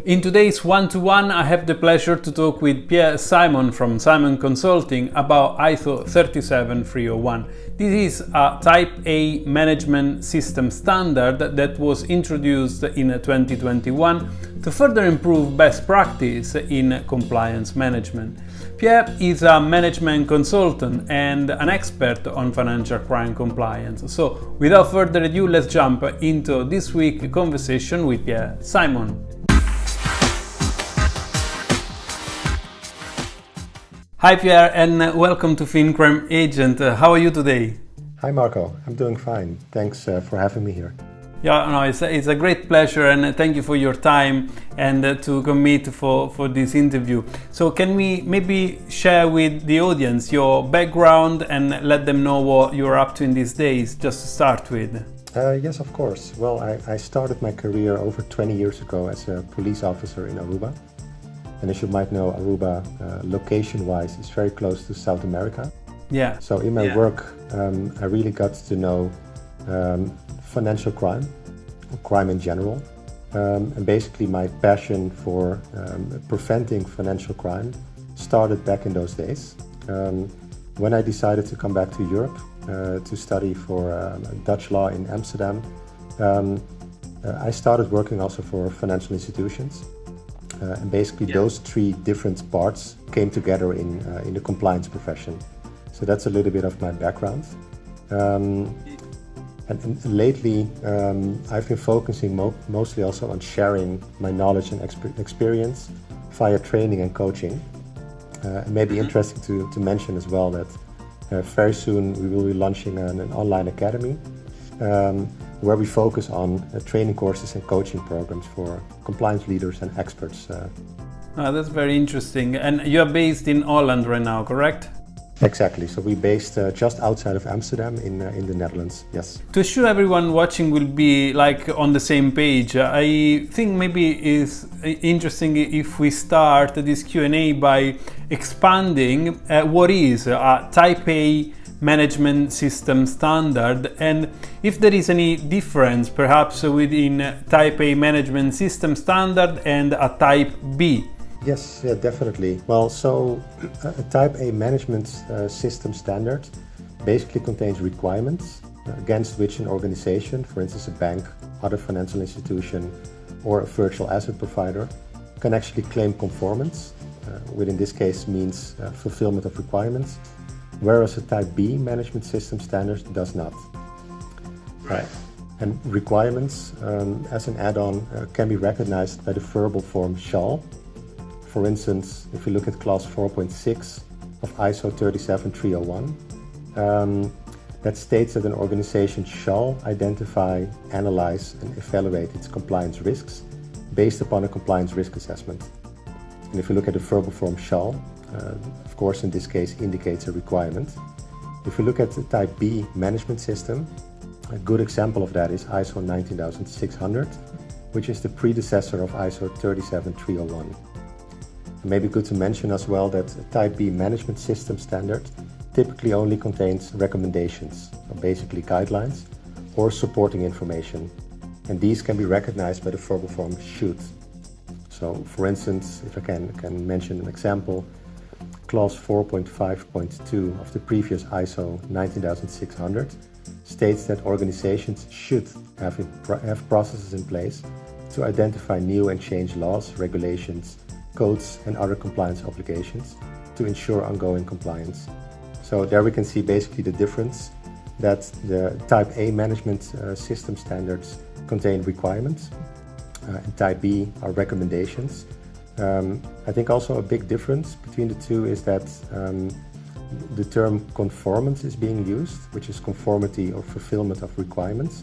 In today's one-to-one, I have the pleasure to talk with Pierre Simon from Simon Consulting about ISO 37301. This is a Type A management system standard that was introduced in 2021 to further improve best practice in compliance management. Pierre is a management consultant and an expert on financial crime compliance. So, without further ado, let's jump into this week's conversation with Pierre Simon. Hi Pierre, and welcome to FinCrime Agent. How are you today? Hi Marco, I'm doing fine. Thanks for having me here. Yeah, no, it's a great pleasure, and thank you for your time and to commit for this interview. So can we maybe share with the audience your background and let them know what you're up to in these days, just to start with? Yes, of course. Well, I started my career over 20 years ago as a police officer in Aruba. And as you might know, Aruba, location-wise, is very close to South America. Yeah. So in my work, I really got to know financial crime, or crime in general. And basically my passion for preventing financial crime started back in those days. When I decided to come back to Europe to study for Dutch law in Amsterdam, I started working also for financial institutions. And basically those three different parts came together in the compliance profession. So that's a little bit of my background. And lately I've been focusing mostly also on sharing my knowledge and experience via training and coaching. It may be interesting to mention as well that very soon we will be launching an online academy where we focus on training courses and coaching programs for compliance leaders and experts. That's very interesting. And you are based in Holland right now, correct? Exactly. So we're based just outside of Amsterdam in the Netherlands. Yes. To assure everyone watching will be like on the same page, I think maybe it's interesting if we start this Q&A by expanding what is a Type A management system standard, and if there is any difference perhaps within Type A management system standard and a Type B. Yes, yeah, definitely. Well, so a Type A management system standard basically contains requirements against which an organization, for instance a bank, other financial institution or a virtual asset provider, can actually claim conformance, which in this case means fulfillment of requirements, whereas a Type B management system standard does not. Right. And requirements as an add-on can be recognized by the verbal form shall. For instance, if you look at clause 4.6 of ISO 37301, that states that an organization shall identify, analyze and evaluate its compliance risks based upon a compliance risk assessment. And if you look at the verbal form shall, of course, in this case, indicates a requirement. If you look at the Type B management system, a good example of that is ISO 19600, which is the predecessor of ISO 37301. It may be good to mention as well that a Type B management system standard typically only contains recommendations, or basically guidelines, or supporting information. And these can be recognized by the verbal form should. So, for instance, if I can mention an example, Clause 4.5.2 of the previous ISO 19600 states that organizations should have processes in place to identify new and changed laws, regulations, codes and other compliance obligations to ensure ongoing compliance. So there we can see basically the difference that the Type A management system standards contain requirements and Type B are recommendations. I think also a big difference between the two is that the term conformance is being used, which is conformity or fulfillment of requirements.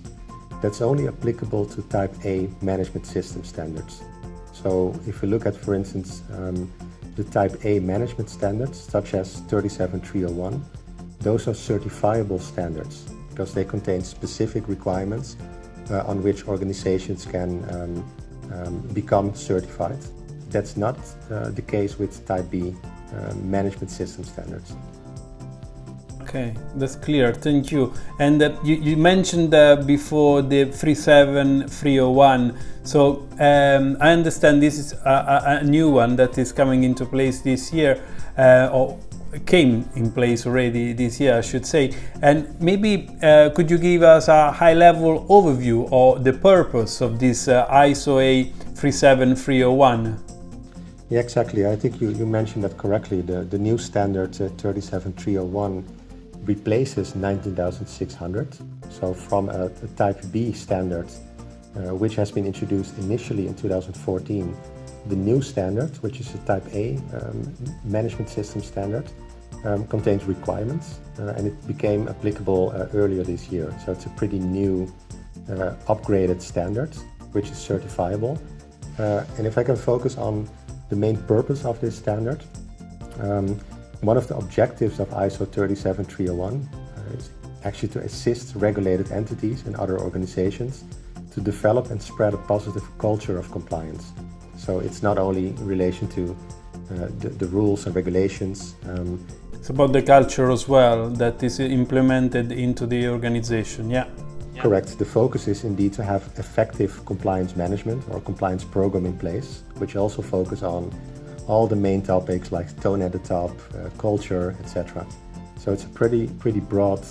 That's only applicable to Type A management system standards. So if we look at, for instance, the Type A management standards, such as 37301, those are certifiable standards because they contain specific requirements on which organizations can become certified. That's not the case with Type B management system standards. Okay, that's clear. Thank you. And you mentioned before the 37301. So I understand this is a new one that is coming into place this year, or came in place already this year, I should say. And maybe could you give us a high-level overview of the purpose of this ISO 37301? Yeah, exactly. I think you mentioned that correctly. The new standard 37301 replaces 19600. So from a Type B standard, which has been introduced initially in 2014, the new standard, which is a Type A management system standard, contains requirements, and it became applicable earlier this year. So it's a pretty new upgraded standard, which is certifiable. And if I can focus on the main purpose of this standard, one of the objectives of ISO 37301 is actually to assist regulated entities and other organizations to develop and spread a positive culture of compliance. So it's not only in relation to the rules and regulations. It's about the culture as well that is implemented into the organization, yeah. Correct. The focus is indeed to have effective compliance management or compliance program in place, which also focus on all the main topics like tone at the top, culture, etc. So it's a pretty broad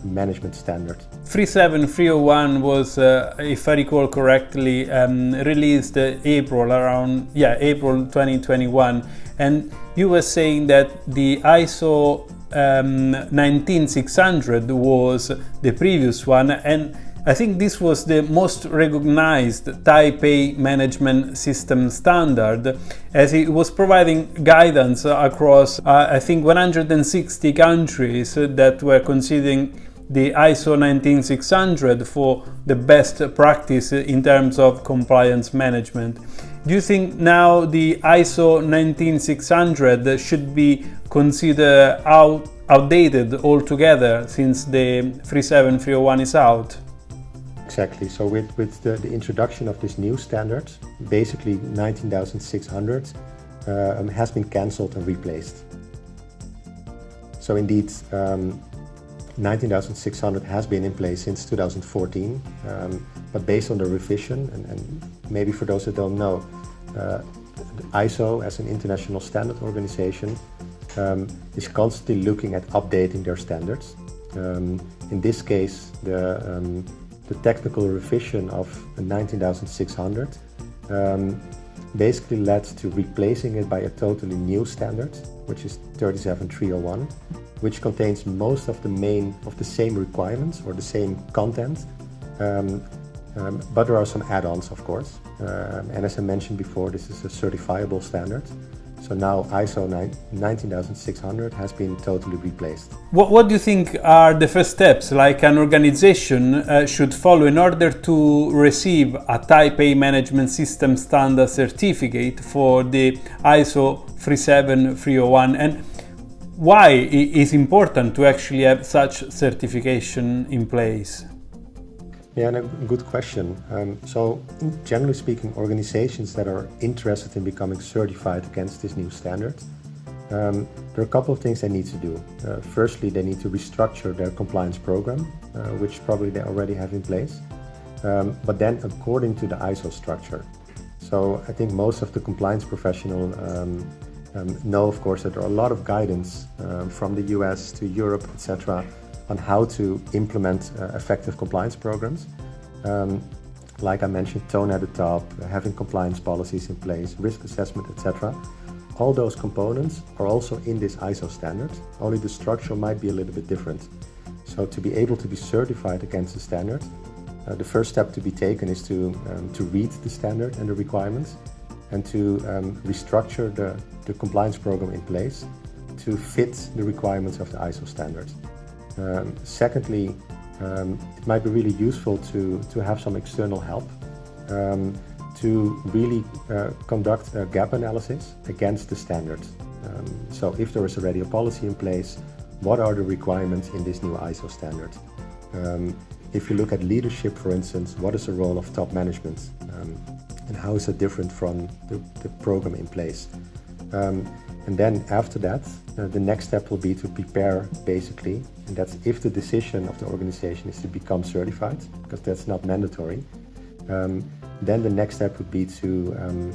management standard. 37301 was, if I recall correctly, released April 2021, and you were saying that the ISO 19600 was the previous one, and I think this was the most recognized Type A management system standard, as it was providing guidance across I think 160 countries that were considering the ISO 19600 for the best practice in terms of compliance management. Do you think now the ISO 19600 should be considered outdated altogether since the 37301 is out? Exactly. So with the introduction of this new standard, basically 19600 has been cancelled and replaced. So indeed, 19600 has been in place since 2014, but based on the revision, and maybe for those that don't know, ISO as an international standard organization is constantly looking at updating their standards. In this case, the technical revision of 19600 basically led to replacing it by a totally new standard, which is 37301, which contains most of the same requirements or the same content, but there are some add-ons, of course. And as I mentioned before, this is a certifiable standard. So now ISO 19600 has been totally replaced. What do you think are the first steps like an organization should follow in order to receive a Type A management system standard certificate for the ISO 37301, and why it is important to actually have such certification in place? Yeah, and a good question. So generally speaking, organizations that are interested in becoming certified against this new standard, there are a couple of things they need to do. Firstly, they need to restructure their compliance program, which probably they already have in place, but then according to the ISO structure. So I think most of the compliance professionals know, of course, that there are a lot of guidance from the US to Europe, etc., on how to implement effective compliance programs. Like I mentioned, tone at the top, having compliance policies in place, risk assessment, etc. All those components are also in this ISO standard, only the structure might be a little bit different. So to be able to be certified against the standard, the first step to be taken is to read the standard and the requirements, and to restructure the compliance program in place to fit the requirements of the ISO standard. Secondly, it might be really useful to have some external help to really conduct a gap analysis against the standard. So if there is already a policy in place, what are the requirements in this new ISO standard? If you look at leadership, for instance, what is the role of top management, and how is it different from the program in place? And then after that, the next step will be to prepare basically, and that's if the decision of the organization is to become certified, because that's not mandatory. Then the next step would be to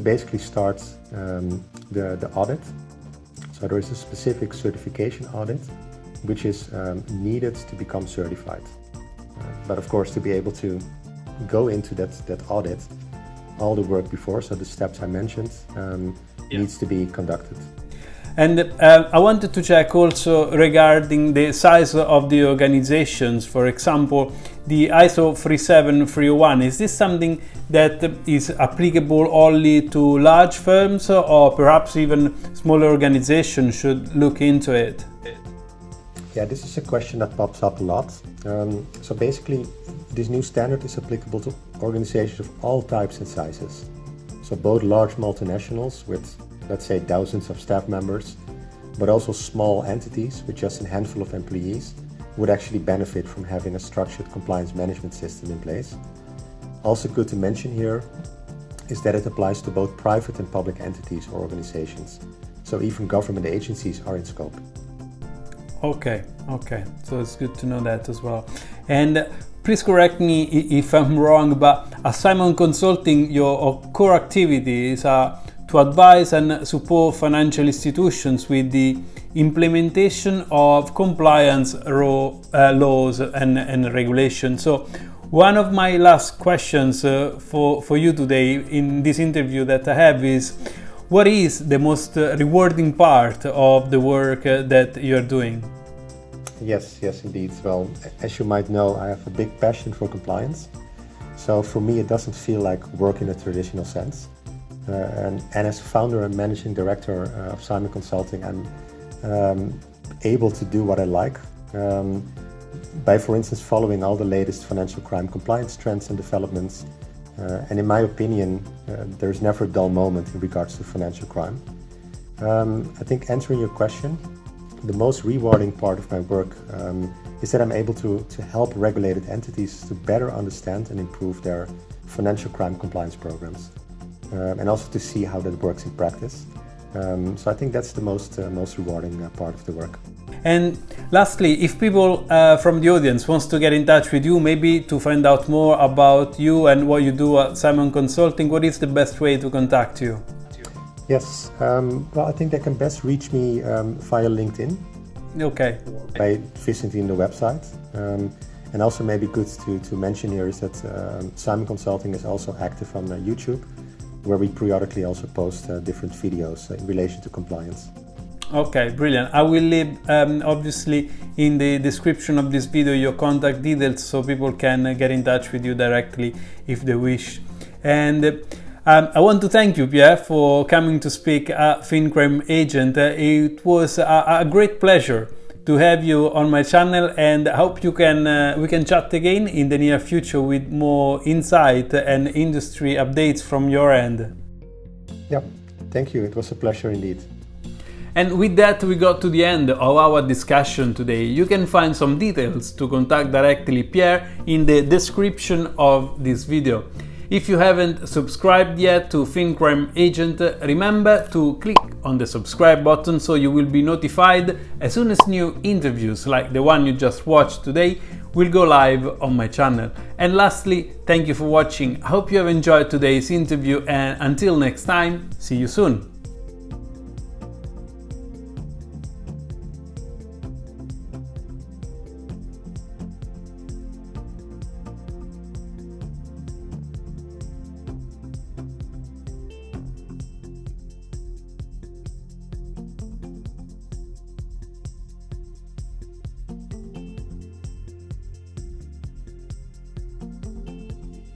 basically start the audit. So there is a specific certification audit which is needed to become certified. But of course, to be able to go into that audit, all the work before, so the steps I mentioned, needs to be conducted. And I wanted to check also regarding the size of the organizations. For example, the ISO 37301, is this something that is applicable only to large firms, or perhaps even smaller organizations should look into it? Yeah, this is a question that pops up a lot. So basically, this new standard is applicable to organizations of all types and sizes. So both large multinationals with, let's say, thousands of staff members, but also small entities with just a handful of employees would actually benefit from having a structured compliance management system in place. Also good to mention here is that it applies to both private and public entities or organizations. So even government agencies are in scope. Okay, so it's good to know that as well. And please correct me if I'm wrong, but at Simon Consulting, your core activities are to advise and support financial institutions with the implementation of compliance laws and regulations. So one of my last questions for you today in this interview that I have is, what is the most rewarding part of the work that you're doing? Yes, indeed. Well, as you might know, I have a big passion for compliance. So for me, it doesn't feel like work in a traditional sense. And as founder and managing director of Simon Consulting, I'm able to do what I like by, for instance, following all the latest financial crime compliance trends and developments. And in my opinion, there's never a dull moment in regards to financial crime. I think answering your question, the most rewarding part of my work is that I'm able to help regulated entities to better understand and improve their financial crime compliance programs, and also to see how that works in practice. So I think that's the most rewarding part of the work. And lastly, if people from the audience wants to get in touch with you, maybe to find out more about you and what you do at Simon Consulting, what is the best way to contact you? Yes, well, I think they can best reach me via LinkedIn. Okay. By visiting the website. And also maybe good to mention here is that Simon Consulting is also active on YouTube, where we periodically also post different videos in relation to compliance. Okay, brilliant. I will leave obviously in the description of this video your contact details so people can get in touch with you directly if they wish. And I want to thank you, Pierre, for coming to speak at FinCrime Agent. It was a great pleasure to have you on my channel, and I hope we can chat again in the near future with more insight and industry updates from your end. Yeah, thank you. It was a pleasure indeed. And with that, we got to the end of our discussion today. You can find some details to contact directly Pierre in the description of this video. If you haven't subscribed yet to FinCrime Agent, remember to click on the subscribe button so you will be notified as soon as new interviews like the one you just watched today will go live on my channel. And lastly, thank you for watching. I hope you have enjoyed today's interview, and until next time, see you soon.